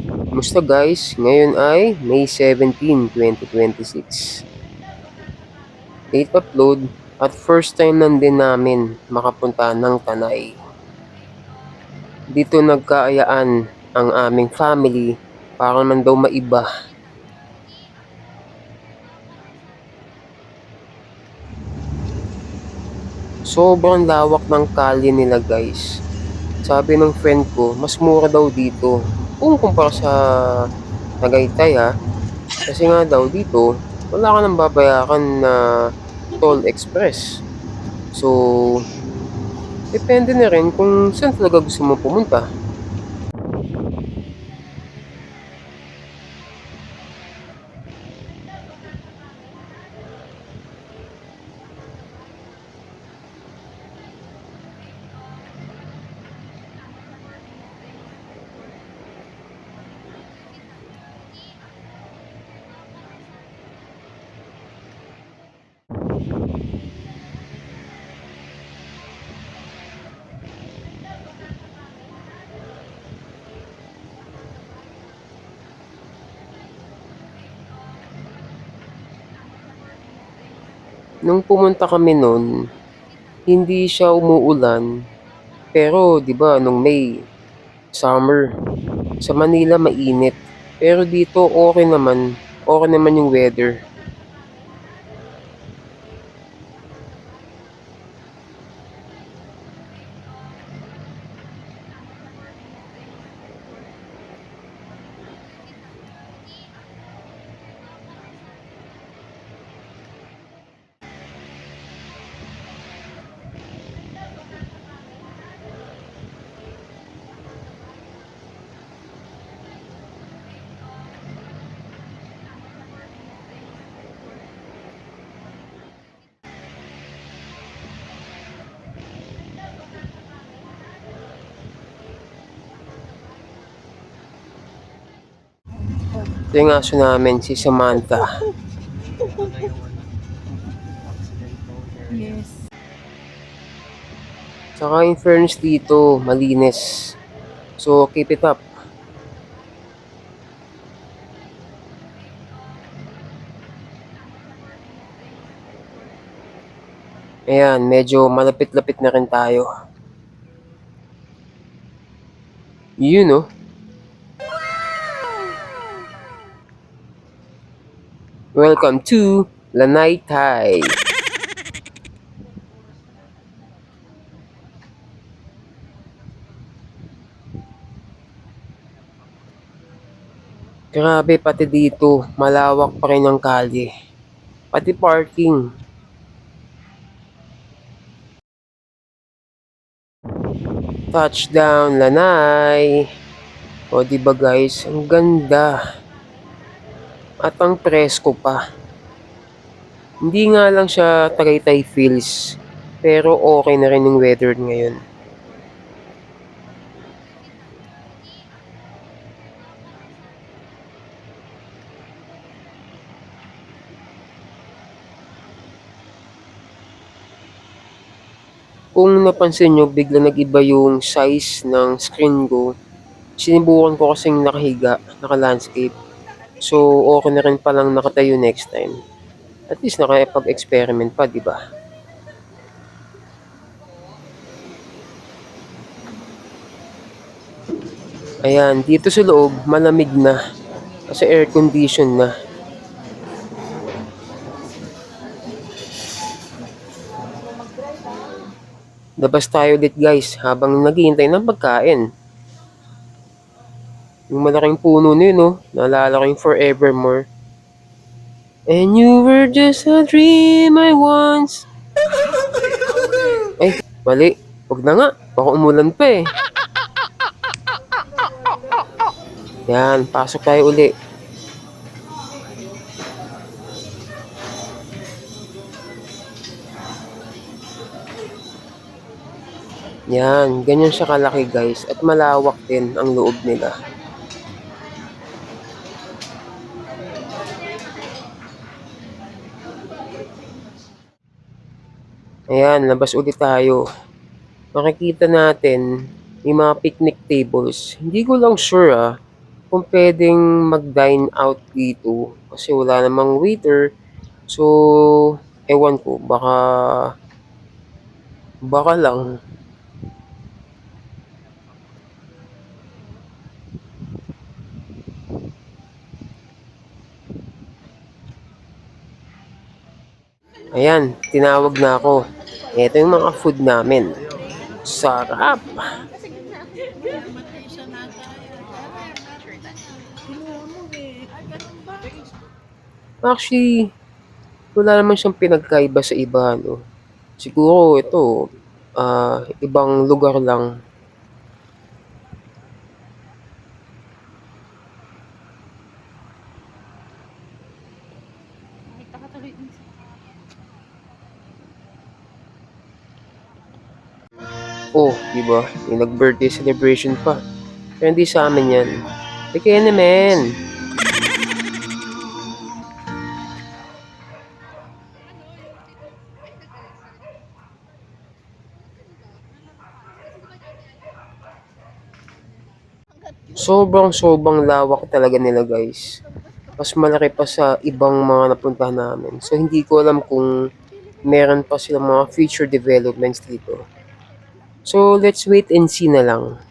Kumusta guys? Ngayon ay May 17, 2026. Date upload at first time lang din namin makapunta ng Tanay. Dito nagkaayaan ang aming family para naman daw maiba. Sobrang lawak ng kalye nila guys. Sabi ng friend ko, mas mura daw dito. Kung kumpara sa Tagaytay ha. Kasi nga daw dito, wala ka nang babayaran na toll express. So, depende na rin kung saan talaga gusto mo pumunta. Nung pumunta kami noon, hindi siya umuulan. Pero 'di ba nung May, summer, sa Manila mainit. Pero dito okay naman yung weather. Ito yung aso namin, si Samantha. Yes. Saka in fairness dito, malinis. So, keep it up. Ayan, medyo malapit-lapit na rin tayo. Yun no? Welcome to Lanay Thai. Grabe, pati dito, malawak pa rin ang kalye. Pati parking. Touchdown, Lanay. O di ba guys, ang ganda. At ang presko pa. Hindi nga lang siya Tagaytay feels, pero okay na rin yung weather ngayon. Kung napansin nyo, bigla nag-iba yung size ng screen ko. Sinubukan ko kasing nakahiga, naka-landscape. So, okay na rin palang nakatayo next time. At least nakapag-experiment pa, di ba? Ayan, dito sa loob, malamig na. Kasi air condition na. Labas tayo ulit guys, habang naghihintay ng pagkain. Yung malaking puno na yun, no? Naalala ko yung Forevermore. And you were just a dream I once. Ay, mali. Huwag na nga. Baka umulan pa eh. Yan, pasok tayo uli. Yan, ganyan siya kalaki guys. At malawak din ang loob nila. Ayan, labas ulit tayo. Makikita natin yung mga picnic tables. Hindi ko lang sure kung puwedeng mag-dine out dito kasi wala namang waiter. So, ewan ko baka lang. Ayan, tinawag na ako. Eto yung mga food namin. Sarap! Actually, wala naman siyang pinagkaiba sa iba, no? Siguro ito, ibang lugar lang. Oh, di ba? May nag-birthday celebration pa. Pero hindi sa amin yan. Kaya naman. Sobrang lawak talaga nila guys. Mas malaki pa sa ibang mga napuntahan namin. So hindi ko alam kung meron pa silang mga future developments dito. So let's wait and see na lang.